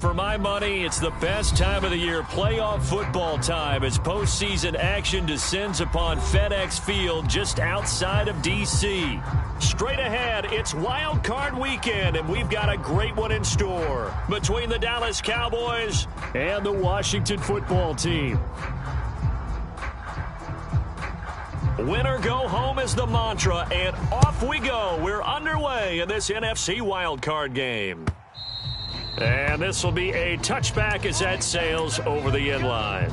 for my money, it's the best time of the year, playoff football time, as postseason action descends upon FedEx Field just outside of D.C. Straight ahead, it's Wild Card Weekend, and we've got a great one in store between the Dallas Cowboys and the Washington Football Team. Win or go home is the mantra, and off we go. We're underway in this NFC wildcard game. And this will be a touchback as that sails over the end line.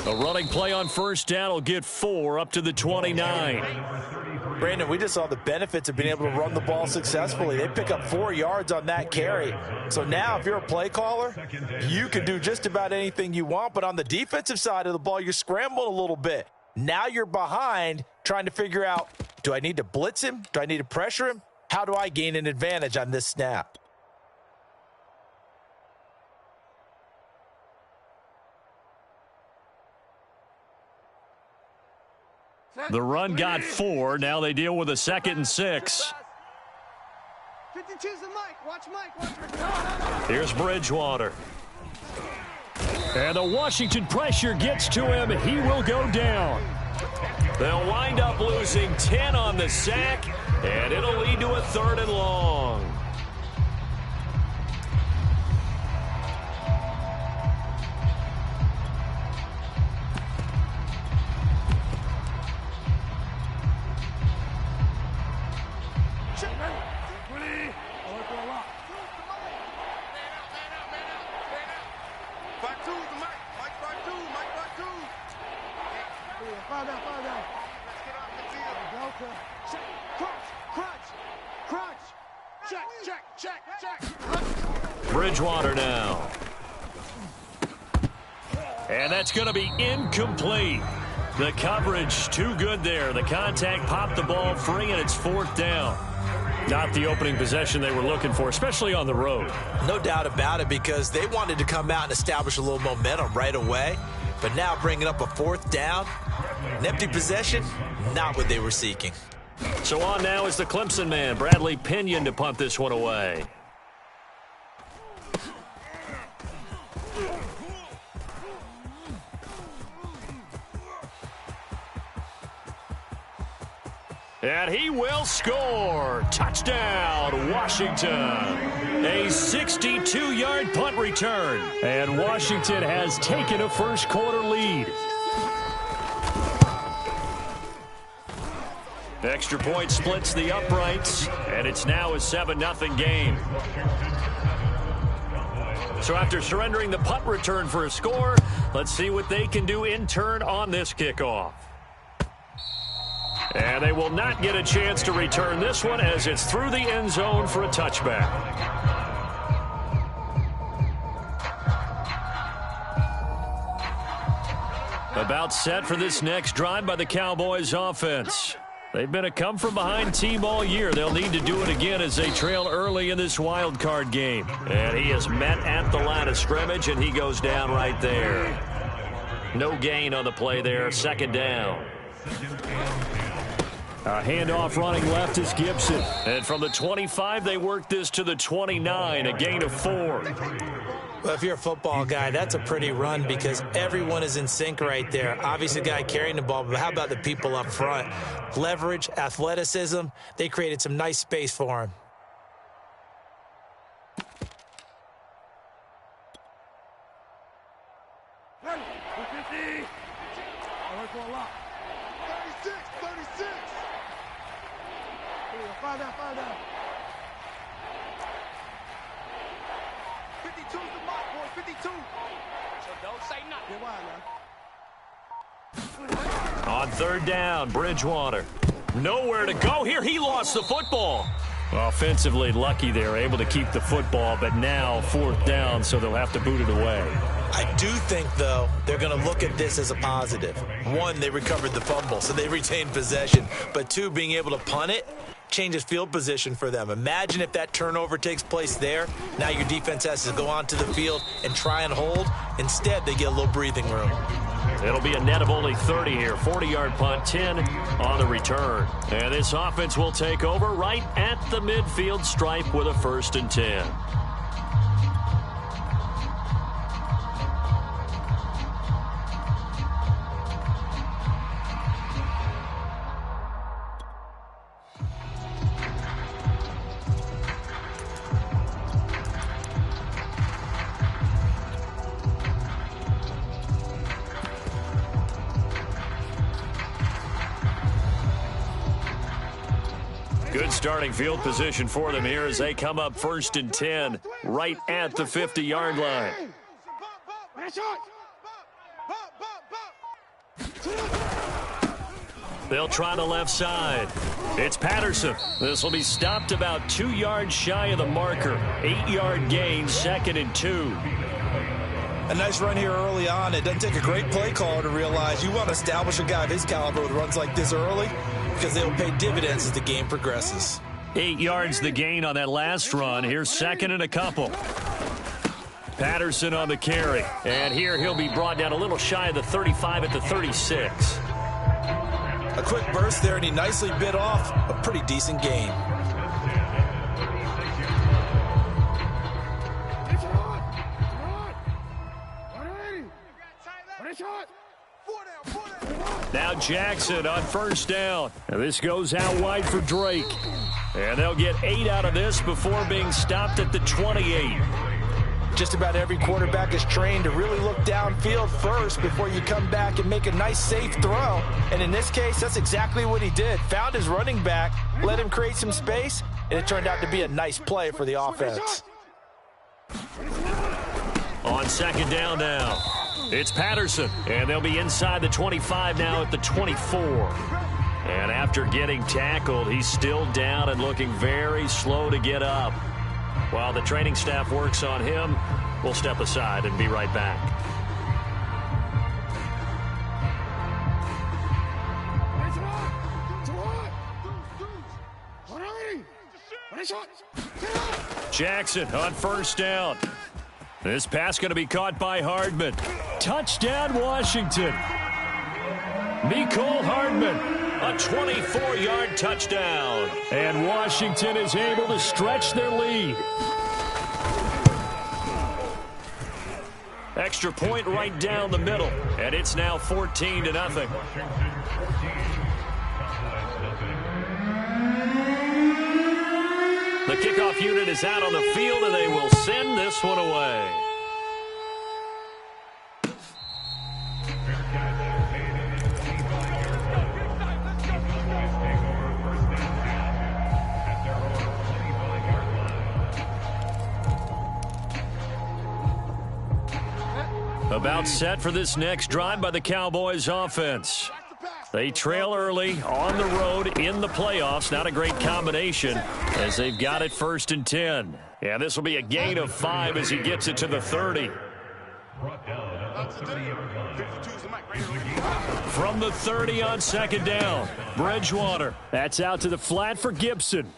A running play on first down will get 4 up to the 29. Brandon, we just saw the benefits of being able to run the ball successfully. They pick up 4 yards on that carry. So now if you're a play caller, you can do just about anything you want. But on the defensive side of the ball, you're scrambling a little bit. Now you're behind trying to figure out, do I need to blitz him? Do I need to pressure him? How do I gain an advantage on this snap? The run got 4. Now they deal with a 2nd and 6. 52's the Mike. Watch Mike. Here's Bridgewater. And the Washington pressure gets to him. He will go down. They'll wind up losing 10 on the sack, and it'll lead to a 3rd and long. Bridgewater now. And that's going to be incomplete. The coverage too good there. The contact popped the ball free, and it's 4th down. Not the opening possession they were looking for, especially on the road. No doubt about it, because they wanted to come out and establish a little momentum right away. But now bringing up a 4th down, an empty possession, not what they were seeking. So on now is the Clemson man, Bradley Pinion, to punt this one away. And he will score. Touchdown, Washington. A 62-yard punt return. And Washington has taken a first-quarter lead. Extra point splits the uprights, and it's now a 7-0 game. So after surrendering the punt return for a score, let's see what they can do in turn on this kickoff. And they will not get a chance to return this one, as it's through the end zone for a touchback. About set for this next drive by the Cowboys offense. They've been a come-from-behind team all year. They'll need to do it again as they trail early in this wild card game. And he is met at the line of scrimmage, and he goes down right there. No gain on the play there, 2nd down. A handoff running left is Gibson. And from the 25, they work this to the 29, a gain of 4. Well, if you're a football guy, that's a pretty run because everyone is in sync right there. Obviously, the guy carrying the ball, but how about the people up front? Leverage, athleticism, they created some nice space for him. Find out. 52's the mark, boy. 52. So don't say nothing. Get wide, man. On third down, Bridgewater. Nowhere to go here. He lost the football. Offensively lucky they're able to keep the football, but now fourth down, so they'll have to boot it away. I do think, though, they're going to look at this as a positive. One, they recovered the fumble, so they retained possession. But two, being able to punt it changes field position for them. Imagine if that turnover takes place there. Now your defense has to go onto the field and try and hold. Instead, they get a little breathing room. It'll be a net of only 30 here. 40-yard punt, 10 on the return. And this offense will take over right at the midfield stripe with a 1st and 10. Good starting field position for them here as they come up 1st and 10 right at the 50-yard line. They'll try the left side. It's Patterson. This will be stopped about 2 yards shy of the marker. 8-yard gain, 2nd and 2. A nice run here early on. It doesn't take a great play caller to realize you want to establish a guy of his caliber with runs like this early because they will pay dividends as the game progresses. 8 yards the gain on that last run. Here's 2nd and a couple. Patterson on the carry. And here he'll be brought down a little shy of the 35 at the 36. A quick burst there, and he nicely bit off a pretty decent gain. Now Jackson on 1st down. And this goes out wide for Drake. And they'll get 8 out of this before being stopped at the 28. Just about every quarterback is trained to really look downfield first before you come back and make a nice, safe throw. And in this case, that's exactly what he did. Found his running back, let him create some space, and it turned out to be a nice play for the offense. On 2nd down now, it's Patterson, and they'll be inside the 25 now at the 24. And after getting tackled, he's still down and looking very slow to get up. While the training staff works on him, we'll step aside and be right back. Jackson on 1st down. This pass going to be caught by Hardman. Touchdown, Washington. Mecole Hardman, a 24-yard touchdown. And Washington is able to stretch their lead. Extra point right down the middle, and it's now 14-0. The kickoff unit is out on the field, and they will send this one away. About set for this next drive by the Cowboys offense. They trail early on the road in the playoffs. Not a great combination as they've got it 1st and 10. Yeah, this will be a gain of 5 as he gets it to the 30. From the 30 on 2nd down, Bridgewater. That's out to the flat for Gibson.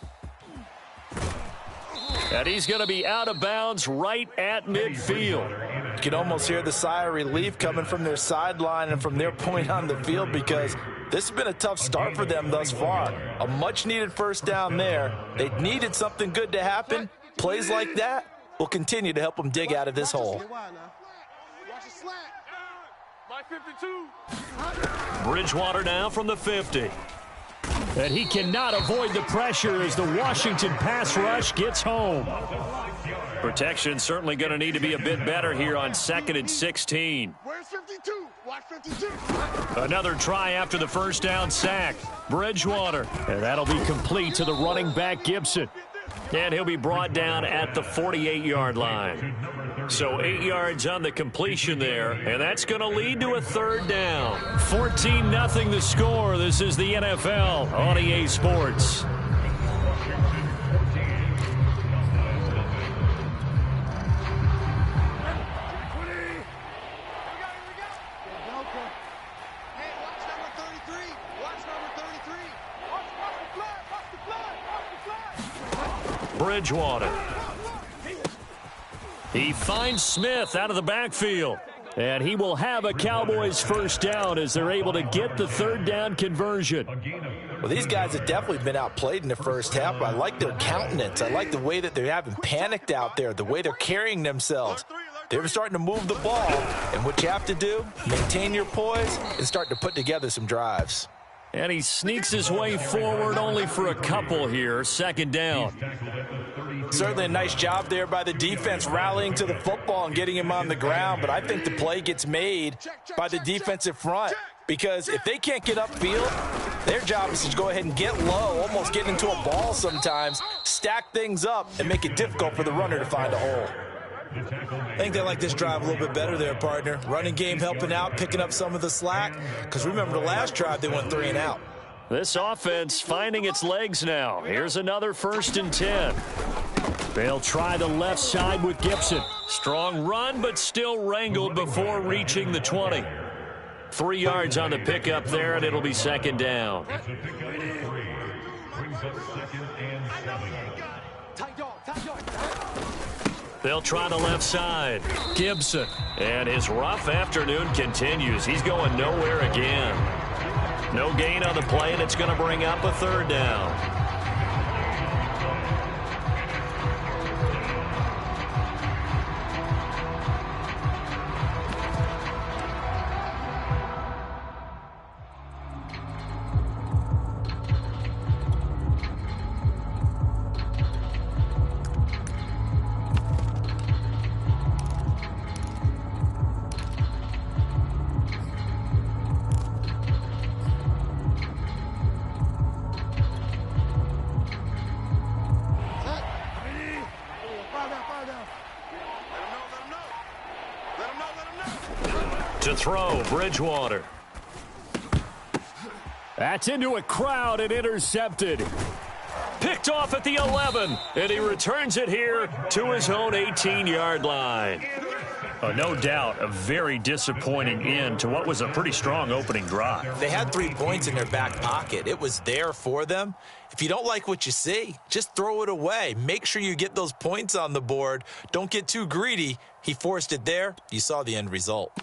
And he's going to be out of bounds right at midfield. You can almost hear the sigh of relief coming from their sideline and from their point on the field because This has been a tough start for them thus far. A much-needed first down there. They needed something good to happen. Plays like that will continue to help them dig out of this hole. Bridgewater now from the 50. And he cannot avoid the pressure as the Washington pass rush gets home. Protection certainly going to need to be a bit better here on 2nd and 16. Where's 52? Watch 52. Another try after the first down sack. Bridgewater. And that'll be complete to the running back Gibson. And he'll be brought down at the 48-yard line. So 8 yards on the completion there, and that's going to lead to a third down. 14-0 the score. This is the NFL on EA Sports. Bridgewater. He finds Smith out of the backfield. And he will have a Cowboys first down as they're able to get the third down conversion. Well, these guys have definitely been outplayed in the first half, but I like their countenance. I like the way that they're having panicked out there, the way they're carrying themselves. They're starting to move the ball, and what you have to do, maintain your poise and start to put together some drives. And he sneaks his way forward only for a couple here. Second down. Certainly a nice job there by the defense rallying to the football and getting him on the ground, but I think the play gets made by the defensive front because if they can't get upfield, their job is to go ahead and get low, almost get into a ball sometimes, stack things up, and make it difficult for the runner to find a hole. I think they like this drive a little bit better there, partner. Running game helping out, picking up some of the slack. Because remember the last drive, they went 3 and out. This offense finding its legs now. Here's another 1st and 10. They'll try the left side with Gibson. Strong run, but still wrangled before reaching the 20. 3 yards on the pickup there, and it'll be second down. They'll try the left side. Gibson. And his rough afternoon continues. He's going nowhere again. No gain on the play, and it's going to bring up a third down. To throw, Bridgewater. That's into a crowd and intercepted. Picked off at the 11, and he returns it here to his own 18-yard line. No doubt a very disappointing end to what was a pretty strong opening drive. They had 3 points in their back pocket. It was there for them. If you don't like what you see, just throw it away. Make sure you get those points on the board. Don't get too greedy. He forced it there. You saw the end result.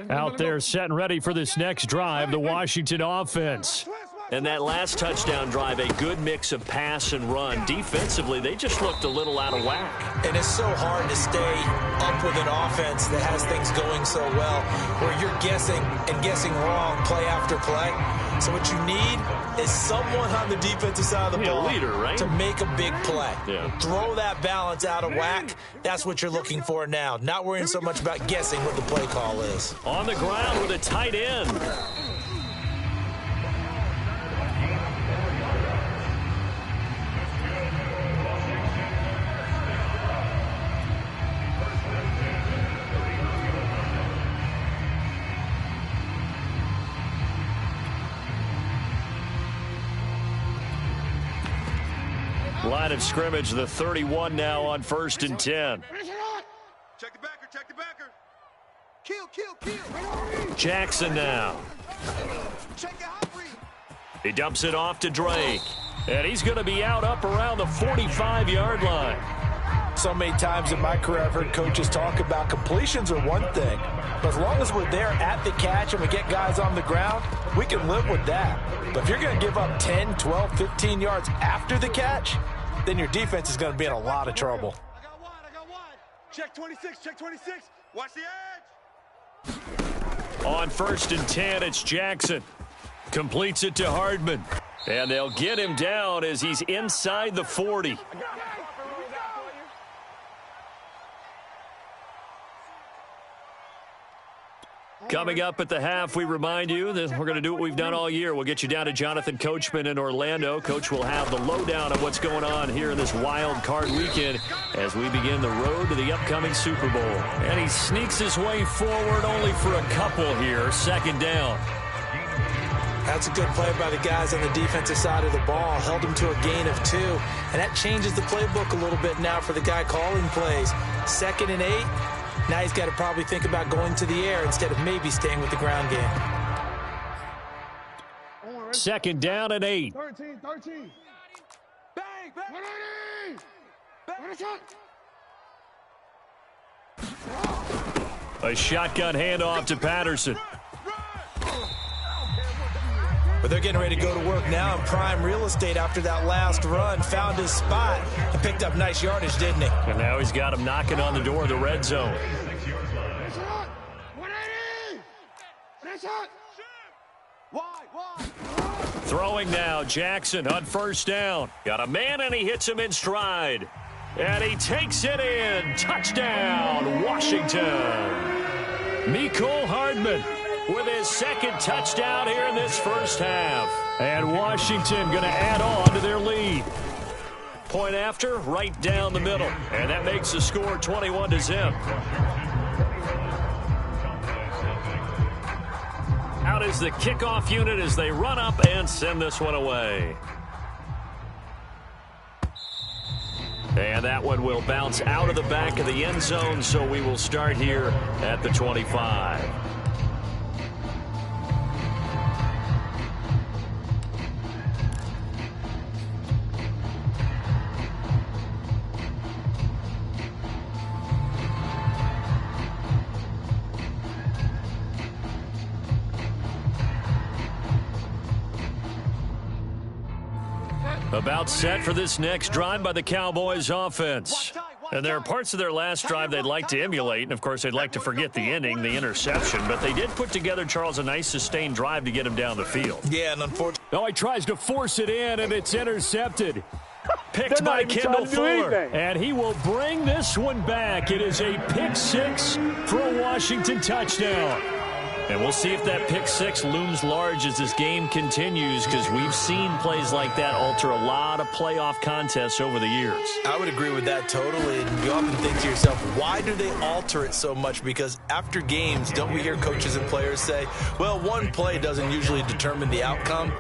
Out there set and ready for this next drive, the Washington offense. And that last touchdown drive, a good mix of pass and run. Defensively, they just looked a little out of whack. And it's so hard to stay up with an offense that has things going so well, where you're guessing and guessing wrong play after play. So what you need is someone on the defensive side of the ball, a leader, right? To make a big play. Yeah. Throw that balance out of whack. That's what you're looking for now. Not worrying so much about guessing what the play call is. On the ground with a tight end. Line of scrimmage, the 31 now on 1st and 10. Check the backer, check the backer. Kill. Jackson now. Check the hot read. He dumps it off to Drake. And he's going to be out up around the 45-yard line. so many times in my career I've heard coaches talk about completions are one thing, but as long as we're there at the catch and we get guys on the ground, we can live with that. But if you're going to give up 10, 12, 15 yards after the catch, then your defense is going to be in a lot of trouble. I got one. Check 26, check 26. Watch the edge. On 1st and 10, it's Jackson. Completes it to Hardman. And they'll get him down as he's inside the 40. Coming up at the half, we remind you that we're going to do what we've done all year. We'll get you down to Jonathan Coachman in Orlando. Coach will have the lowdown of what's going on here in this wild card weekend as we begin the road to the upcoming Super Bowl. And he sneaks his way forward only for a couple here. 2nd down. That's a good play by the guys on the defensive side of the ball. Held him to a gain of 2. And that changes the playbook a little bit now for the guy calling plays. 2nd and 8. Now he's got to probably think about going to the air instead of maybe staying with the ground game. 2nd down and 8. 13. Bang, bang. A shotgun handoff to Patterson. But they're getting ready to go to work now in prime real estate after that last run. Found his spot and picked up nice yardage, didn't he? And now he's got him knocking on the door of the red zone. Throwing now, Jackson on 1st down. Got a man and he hits him in stride. And he takes it in. Touchdown, Washington. Mecole Hardman with his 2nd touchdown here in this first half. And Washington going to add on to their lead. Point after, right down the middle. And that makes the score 21-0. Out is the kickoff unit as they run up and send this one away. And that one will bounce out of the back of the end zone, so we will start here at the 25. About set for this next drive by the Cowboys offense. And there are parts of their last drive they'd like to emulate, and of course they'd like to forget the ending, the interception, but they did put together, Charles, a nice sustained drive to get him down the field. Yeah, and unfortunately. Oh, he tries to force it in, and it's intercepted. Picked by Kendall Fuller, and he will bring this one back. It is a pick 6 for a Washington touchdown. And we'll see if that pick 6 looms large as this game continues, because we've seen plays like that alter a lot of playoff contests over the years. I would agree with that totally. And you often think to yourself, why do they alter it so much? Because after games, don't we hear coaches and players say, well, one play doesn't usually determine the outcome?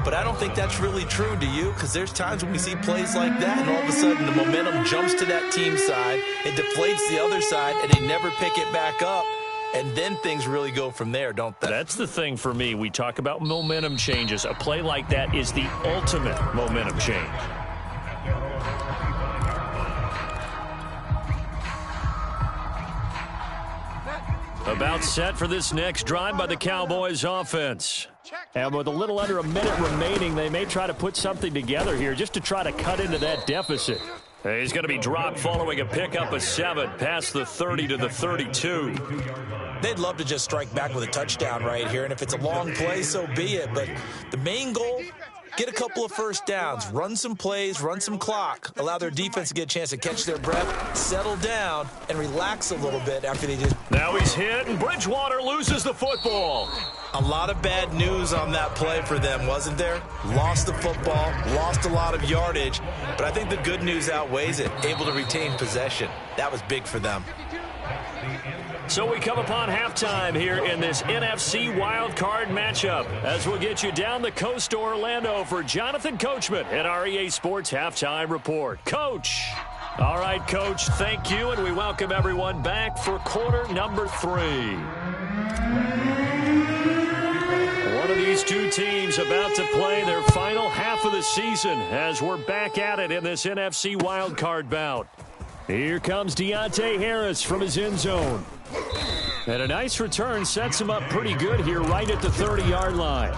But I don't think that's really true, do you? Because there's times when we see plays like that, and all of a sudden the momentum jumps to that team side, it deflates the other side, and they never pick it back up. And then things really go from there, don't they? That's the thing for me. We talk about momentum changes. A play like that is the ultimate momentum change. About set for this next drive by the Cowboys offense. And with a little under a minute remaining, they may try to put something together here just to try to cut into that deficit. He's going to be dropped following a pickup of 7 past the 30 to the 32. They'd love to just strike back with a touchdown right here, and if it's a long play, so be it. But the main goal, get a couple of first downs, run some plays, run some clock, allow their defense to get a chance to catch their breath, settle down, and relax a little bit after they just... Now he's hit, and Bridgewater loses the football. A lot of bad news on that play for them, wasn't there? Lost the football, lost a lot of yardage, but I think the good news outweighs it. Able to retain possession. That was big for them. So we come upon halftime here in this NFC wildcard matchup as we'll get you down the coast to Orlando for Jonathan Coachman at our EA Sports Halftime Report. Coach. All right, Coach, thank you, and we welcome everyone back for quarter number 3. One of these two teams about to play their final half of the season as we're back at it in this NFC wildcard bout. Here comes Deontay Harris from his end zone. And a nice return sets him up pretty good here right at the 30-yard line.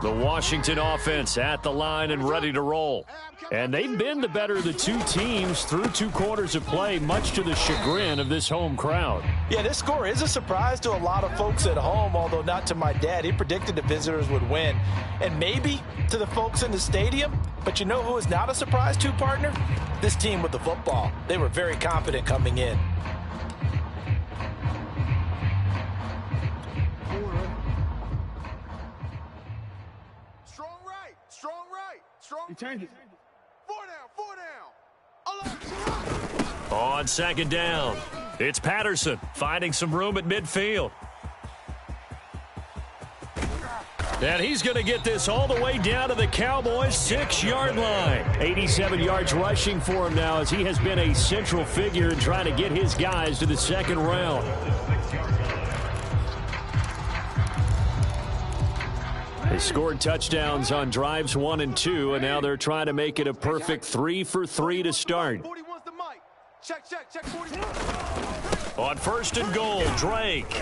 The Washington offense at the line and ready to roll. And they've been the better of the two teams through 2 quarters of play, much to the chagrin of this home crowd. Yeah, this score is a surprise to a lot of folks at home, although not to my dad. He predicted the visitors would win. And maybe to the folks in the stadium. But you know who is not a surprise to, partner? This team with the football. They were very confident coming in. He changed it. 4 down. On second down, it's Patterson finding some room at midfield. And he's going to get this all the way down to the Cowboys' 6-yard line. 87 yards rushing for him now as he has been a central figure in trying to get his guys to the second round. They scored touchdowns on drives 1 and 2, and now they're trying to make it a perfect 3 for 3 to start. Check, 41. On first and goal, Drake.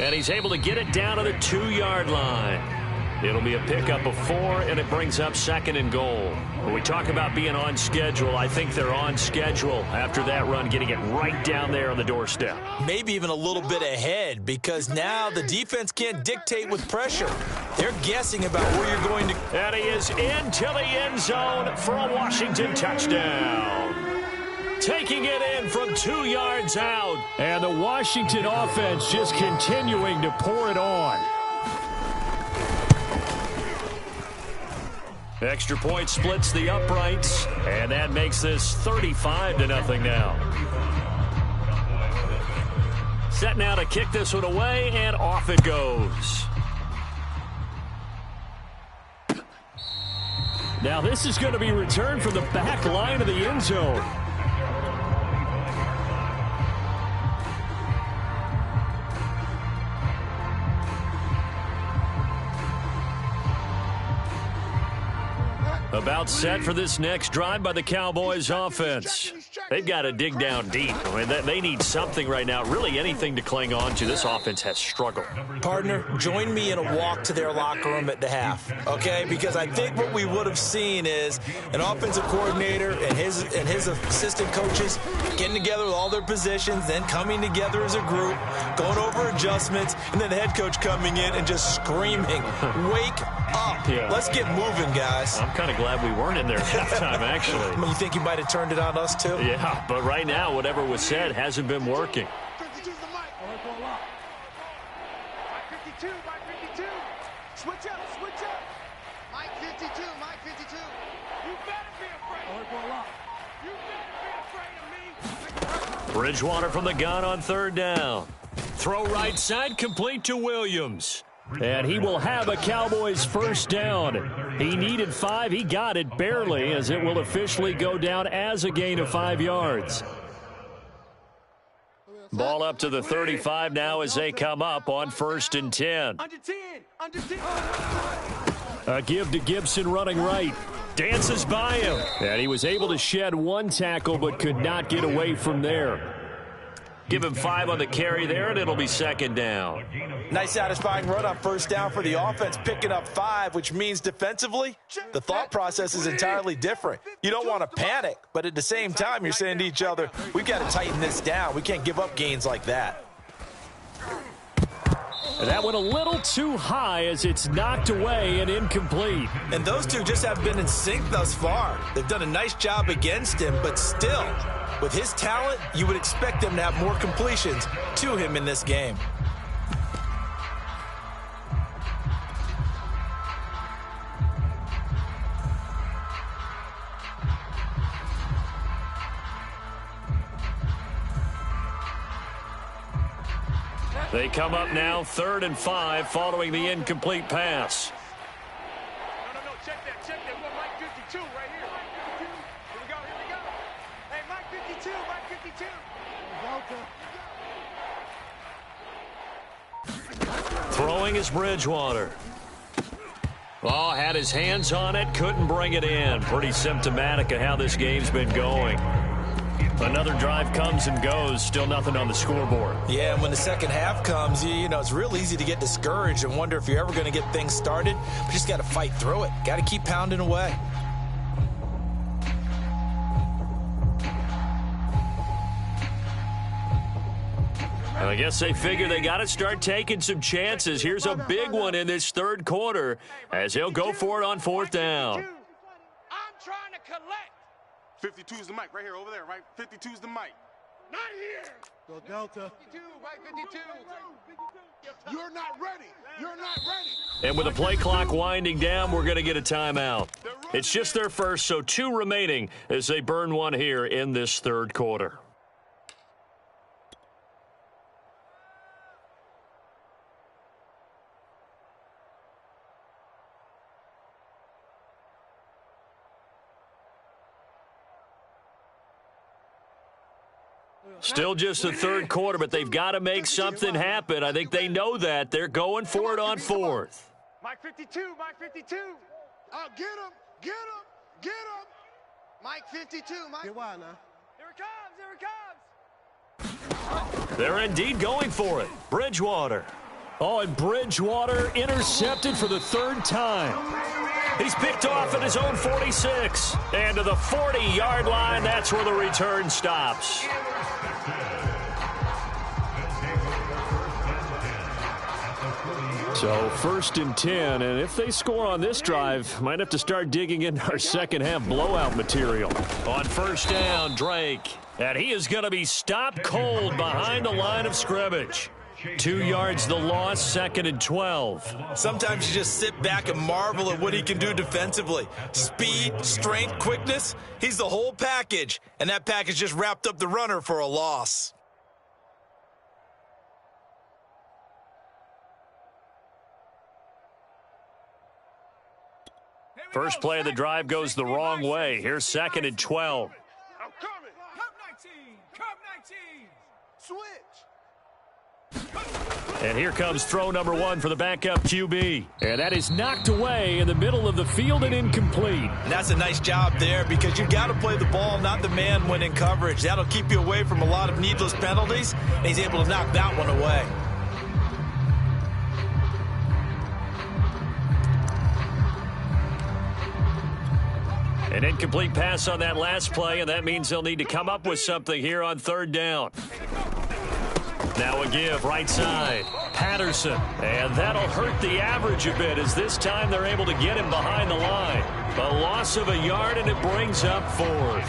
And he's able to get it down to the 2-yard line. It'll be a pickup of 4, and it brings up second and goal. When we talk about being on schedule, I think they're on schedule after that run, getting it right down there on the doorstep. Maybe even a little bit ahead, because now the defense can't dictate with pressure. They're guessing about where you're going to. And he is into the end zone for a Washington touchdown. Taking it in from 2 yards out. And the Washington offense just continuing to pour it on. Extra point splits the uprights, and that makes this 35-0 now. Set now to kick this one away, and off it goes. Now this is going to be returned from the back line of the end zone. About set for this next drive by the Cowboys offense. They've got to dig down deep. I mean, they need something right now, really anything to cling on to. This offense has struggled. Partner, join me in a walk to their locker room at the half, okay? Because I think what we would have seen is an offensive coordinator and his assistant coaches getting together with all their positions, then coming together as a group, going over adjustments, and then the head coach coming in and just screaming, wake up. Yeah. Let's get moving, guys. I'm kind of glad we weren't in there at halftime, actually. You think you might have turned it on us, too? Yeah, but right now, whatever was said hasn't been working. 52's the mic. Mike 52, Mike 52. Switch up. Mike 52, Mike 52. You better be afraid. You better be afraid of me. Bridgewater from the gun on third down. Throw right side, complete to Williams. And he will have a Cowboys first down. He needed 5. He got it barely, as it will officially go down as a gain of 5 yards. Ball up to the 35 now as they come up on first and 10. Under 10. A give to Gibson running right. Dances by him. And he was able to shed 1 tackle but could not get away from there. Give him 5 on the carry there, and it'll be second down. Nice satisfying run on first down for the offense, picking up 5, which means defensively, the thought process is entirely different. You don't want to panic, but at the same time, you're saying to each other, we've got to tighten this down. We can't give up gains like that. That went a little too high as it's knocked away and incomplete. And those two just have been in sync thus far. They've done a nice job against him, but still, with his talent, you would expect them to have more completions to him in this game. They come up now 3rd and 5 following the incomplete pass. No, check that. We got Mike 52 right here. Here we go. Hey, Mike 52. Throwing is Bridgewater. Oh, had his hands on it, couldn't bring it in. Pretty symptomatic of how this game's been going. Another drive comes and goes, still nothing on the scoreboard. Yeah, and when the second half comes, you know, it's real easy to get discouraged and wonder if you're ever going to get things started. But you just got to fight through it. Got to keep pounding away. I guess they figure they got to start taking some chances. Here's a big one in this third quarter as he'll go for it on fourth down. I'm trying to collect. 52 is the mic right here, over there, right? 52 is the mic. Not here. Go Delta. 52, right 52. You're not ready. You're not ready. And with the play clock winding down, we're going to get a timeout. It's just their first, so 2 remaining as they burn one here in this third quarter. Still just the third quarter, but they've got to make something happen. I think they know that. They're going for it on fourth. Mike 52, Mike 52. Oh, get him, get him, get him. Mike 52, Mike. Get wild now. Here it comes, here it comes. They're indeed going for it. Bridgewater. Oh, and Bridgewater intercepted for the third time. He's picked off at his own 46. And to the 40-yard line, that's where the return stops. So first and 10, and if they score on this drive, might have to start digging in our second half blowout material. On first down, Drake. And he is going to be stopped cold behind the line of scrimmage. 2 yards the loss, second and 12. Sometimes you just sit back and marvel at what he can do defensively. Speed, strength, quickness, he's the whole package. And that package just wrapped up the runner for a loss. First play of the drive goes the wrong way. Here's second and 12. I'm coming. Come 19. And here comes throw number 1 for the backup QB. And that is knocked away in the middle of the field and incomplete. And that's a nice job there because you've got to play the ball, not the man when in coverage. That'll keep you away from a lot of needless penalties, and he's able to knock that one away. An incomplete pass on that last play, and that means they'll need to come up with something here on third down. Now a give, right side. Patterson. And that'll hurt the average a bit as this time they're able to get him behind the line. A loss of a yard, and it brings up fourth.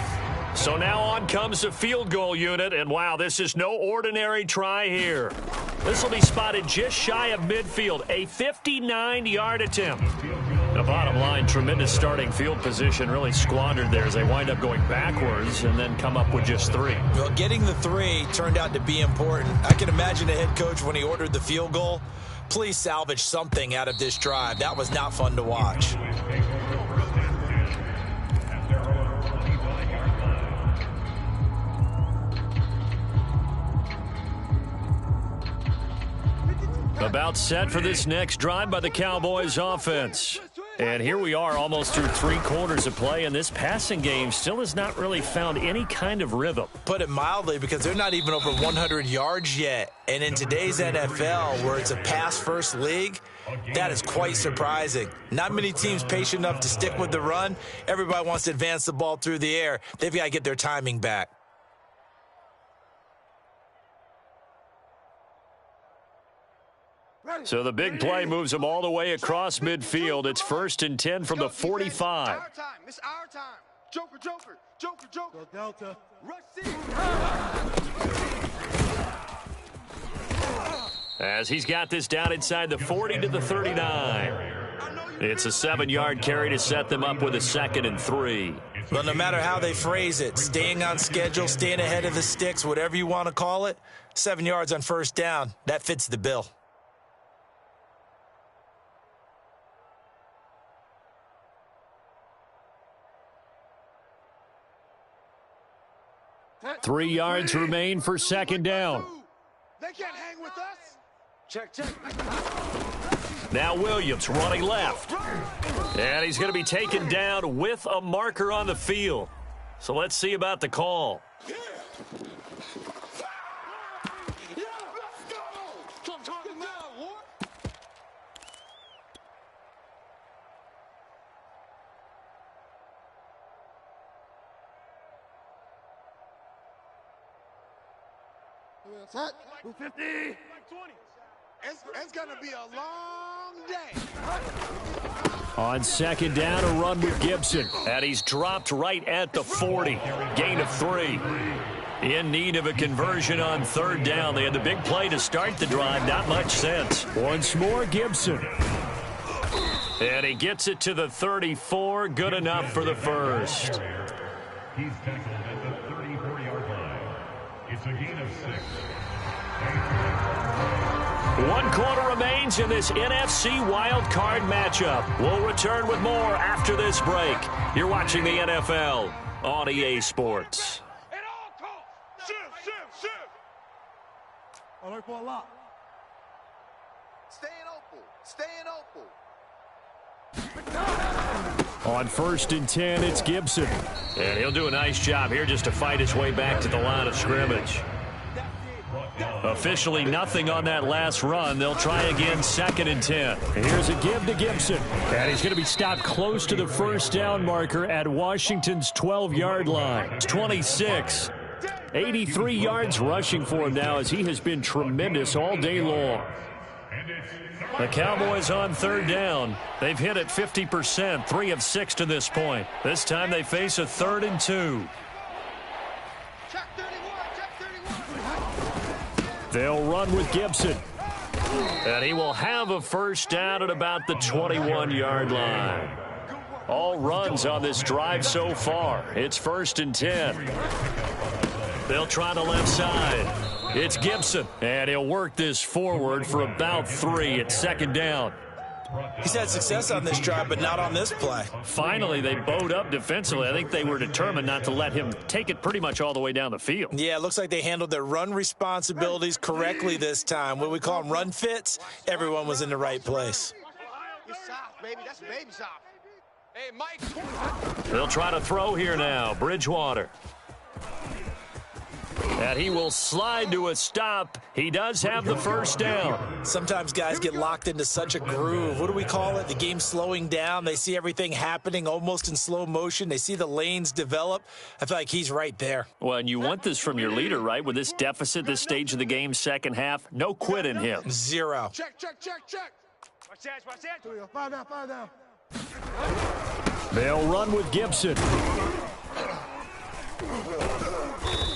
So now on comes the field goal unit, and wow, this is no ordinary try here. This will be spotted just shy of midfield, a 59-yard attempt. The bottom line, tremendous starting field position, really squandered there as they wind up going backwards and then come up with just 3. Well, getting the 3 turned out to be important. I can imagine the head coach when he ordered the field goal, please salvage something out of this drive. That was not fun to watch. About set for this next drive by the Cowboys offense. And here we are almost through 3 quarters of play, and this passing game still has not really found any kind of rhythm. Put it mildly, because they're not even over 100 yards yet. And in today's NFL, where it's a pass-first league, that is quite surprising. Not many teams patient enough to stick with the run. Everybody wants to advance the ball through the air. They've got to get their timing back. So the big play moves them all the way across midfield. It's first and 10 from the 45. Our time. It's our time. Joker, Joker, Joker, Joker. Go Delta. As he's got this down inside the 40 to the 39. It's a 7-yard carry to set them up with a second and 3. But no matter how they phrase it, staying on schedule, staying ahead of the sticks, whatever you want to call it, 7 yards on first down, that fits the bill. 3 yards remain for second down. They can't hang with us. Check. Now Williams running left. And he's going to be taken down with a marker on the field. So let's see about the call. Set. 250. It's going to be a long day. On second down, a run with Gibson. And he's dropped right at the 40. Gain of 3. In need of a conversion on third down. They had the big play to start the drive. Not much sense. Once more, Gibson. And he gets it to the 34. Good enough for the first. He's tackled at the 34-yard line. It's a gain of 6. 1 quarter remains in this NFC Wild Card matchup. We'll return with more after this break. You're watching the NFL on EA Sports. At all costs. Shift. Alert for a lock. Staying open. On 1st and 10, it's Gibson. And he'll do a nice job here just to fight his way back to the line of scrimmage. Officially nothing on that last run. They'll try again 2nd and 10. Here's a give to Gibson. And he's going to be stopped close to the first down marker at Washington's 12-yard line. It's 26. 83 yards rushing for him now as he has been tremendous all day long. The Cowboys on third down. They've hit it 50%, 3 of 6 to this point. This time they face a 3rd and 2. Check 31. They'll run with Gibson. And he will have a first down at about the 21-yard line. All runs on this drive so far. It's 1st and 10. They'll try the left side. It's Gibson. And he'll work this forward for about 3 at 2nd down. He's had success on this drive, but not on this play. Finally, they bowed up defensively. I think they were determined not to let him take it pretty much all the way down the field. Yeah, it looks like they handled their run responsibilities correctly this time. What we call them run fits, everyone was in the right place. You're soft, baby. That's baby soft. Hey, Mike. They'll try to throw here now. Bridgewater. And he will slide to a stop. He does have the first down. Sometimes guys get locked into such a groove. What do we call it? The game's slowing down. They see everything happening almost in slow motion. They see the lanes develop. I feel like he's right there. Well, and you want this from your leader, right? With this deficit, this stage of the game, second half, no quit in him. 0. Check. Watch that. 5 down. They'll run with Gibson.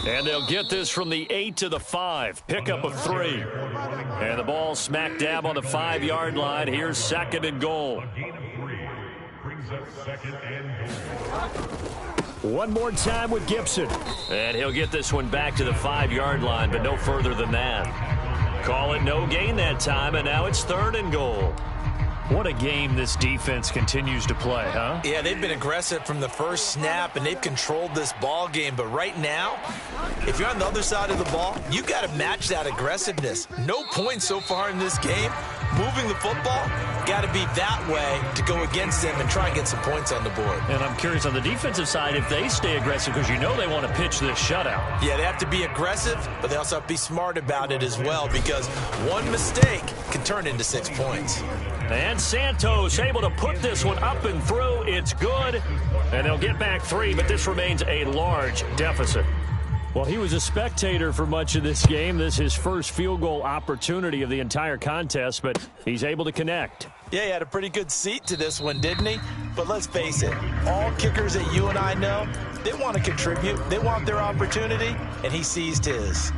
And they'll get this from the 8 to the 5. Pickup of 3. And the ball smack dab on the 5-yard line. Here's 2nd and goal. A gain of 3 brings up 2nd and goal. One more time with Gibson. And he'll get this one back to the 5-yard line, but no further than that. Call it no gain that time, and now it's 3rd and goal. What a game this defense continues to play, huh? Yeah, they've been aggressive from the first snap, and they've controlled this ball game. But right now, if you're on the other side of the ball, you got to match that aggressiveness. No points so far in this game. Moving the football, got to be that way to go against them and try and get some points on the board. And I'm curious on the defensive side if they stay aggressive, because you know they want to pitch this shutout. Yeah, they have to be aggressive, but they also have to be smart about it as well, because one mistake can turn into 6 points. And Santos able to put this one up and through. It's good. And they'll get back 3, but this remains a large deficit. Well, he was a spectator for much of this game. This is his first field goal opportunity of the entire contest, but he's able to connect. Yeah, he had a pretty good seat to this one, didn't he? But let's face it, all kickers that you and I know, they want to contribute. They want their opportunity, and he seized his.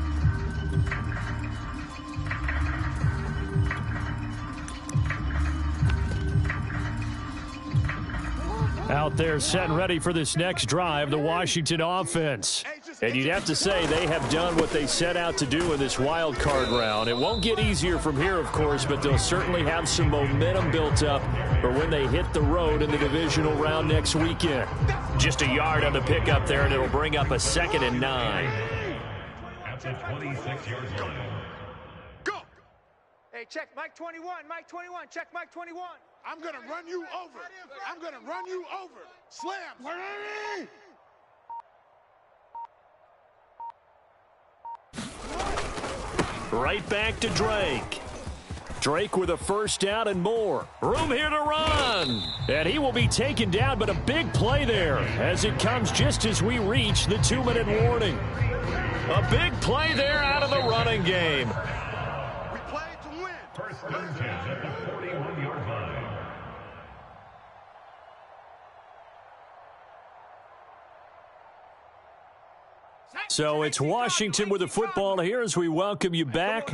Out there set and ready for this next drive, the Washington offense. And you'd have to say they have done what they set out to do in this wild card round. It won't get easier from here, of course, but they'll certainly have some momentum built up for when they hit the road in the divisional round next weekend. Just a yard on the pickup there, and it'll bring up a 2nd and 9. At the 26-yard line. Go! Hey, check Mike 21, Mike 21, check Mike 21. I'm going to run you over. I'm going to run you over. Slam. Right back to Drake. Drake with a 1st down and more. Room here to run. And he will be taken down, but a big play there as it comes just as we reach the 2-minute warning. A big play there out of the running game. We play to win. 1st and 10 at the 41-yard line. So it's Washington with the football here as we welcome you back.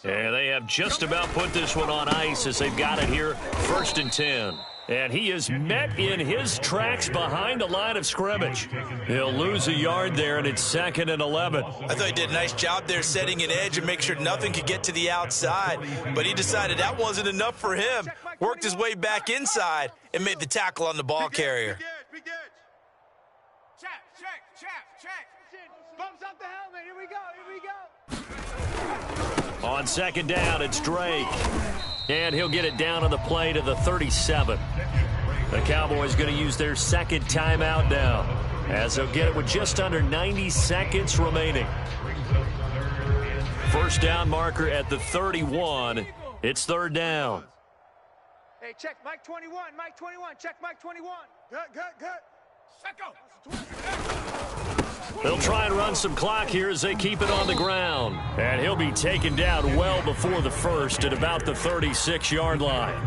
And they have just about put this one on ice as they've got it here, 1st and 10. And he is met in his tracks behind the line of scrimmage. He'll lose a yard there, and it's 2nd and 11. I thought he did a nice job there setting an edge and make sure nothing could get to the outside. But he decided that wasn't enough for him. Worked his way back inside and made the tackle on the ball carrier. Big edge. Check. Bumps up the helmet. Here we go. On 2nd down, it's Drake. And he'll get it down on the play to the 37. The Cowboys going to use their 2nd timeout now, as they'll get it with just under 90 seconds remaining. 1st down marker at the 31. It's 3rd down. Hey, check Mike 21, Mike 21, check Mike 21. Good. Check go. They'll try and run some clock here as they keep it on the ground. And he'll be taken down well before the 1st at about the 36-yard line.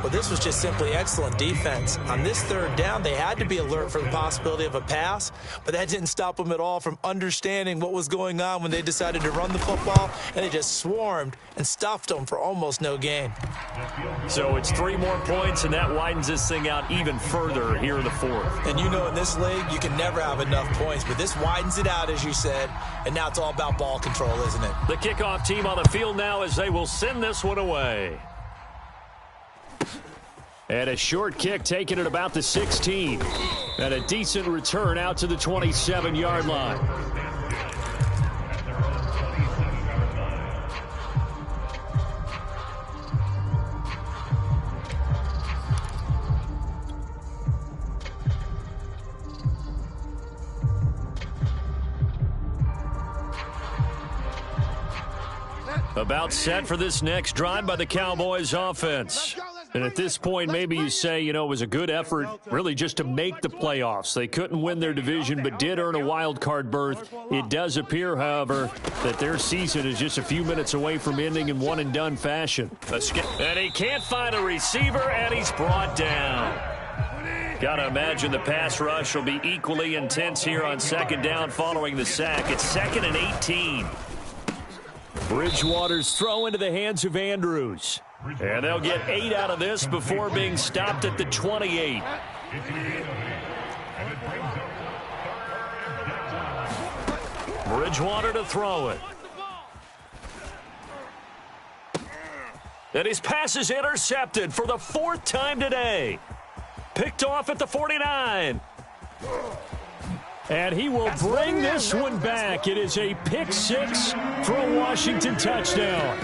Well, this was just simply excellent defense. On this 3rd down, they had to be alert for the possibility of a pass, but that didn't stop them at all from understanding what was going on when they decided to run the football, and they just swarmed and stuffed them for almost no gain. So it's 3 more points, and that widens this thing out even further here in the 4th. And you know in this league, you can never have enough points, but this widens it out, as you said, and now it's all about ball control, isn't it? The kickoff team on the field now as they will send this one away. And a short kick taken at about the 16. And a decent return out to the 27-yard line. About set for this next drive by the Cowboys offense. And at this point, maybe you say, it was a good effort really just to make the playoffs. They couldn't win their division but did earn a wild card berth. It does appear, however, that their season is just a few minutes away from ending in one-and-done fashion. And he can't find a receiver, and he's brought down. Got to imagine the pass rush will be equally intense here on 2nd down following the sack. It's 2nd and 18. Bridgewater's throw into the hands of Andrews. And they'll get 8 out of this before being stopped at the 28. Bridgewater to throw it. And his pass is intercepted for the 4th time today. Picked off at the 49. And he will bring this one back. It is a pick 6 for a Washington touchdown.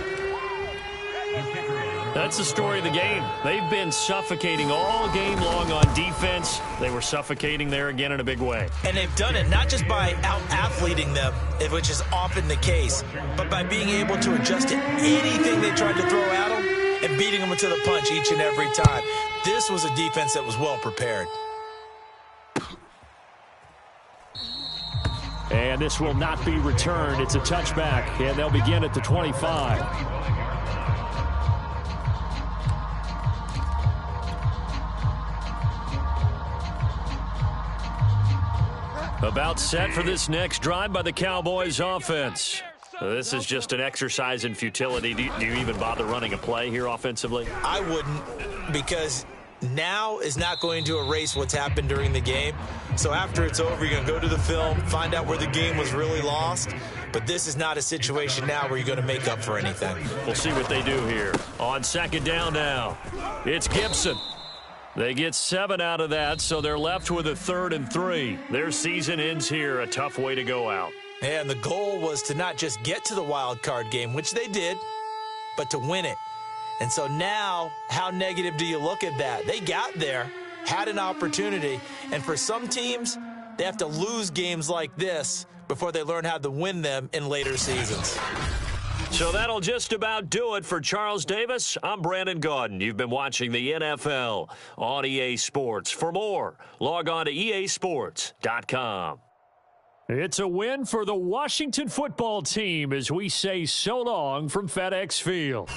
That's the story of the game. They've been suffocating all game long on defense. They were suffocating there again in a big way. And they've done it not just by out-athleting them, which is often the case, but by being able to adjust to anything they tried to throw at them and beating them to the punch each and every time. This was a defense that was well prepared. And this will not be returned. It's a touchback, and they'll begin at the 25. About set for this next drive by the Cowboys offense. This is just an exercise in futility. Do you even bother running a play here offensively? I wouldn't, because now is not going to erase what's happened during the game. So after it's over, you're going to go to the film, find out where the game was really lost. But this is not a situation now where you're going to make up for anything. We'll see what they do here. On second down now, it's Gibson. They get 7 out of that, so they're left with a 3rd and 3. Their season ends here, a tough way to go out. And the goal was to not just get to the wild card game, which they did, but to win it. And so now, how negative do you look at that? They got there, had an opportunity, and for some teams, they have to lose games like this before they learn how to win them in later seasons. So that'll just about do it for Charles Davis. I'm Brandon Gaudin. You've been watching the NFL on EA Sports. For more, log on to easports.com. It's a win for the Washington football team as we say so long from FedEx Field.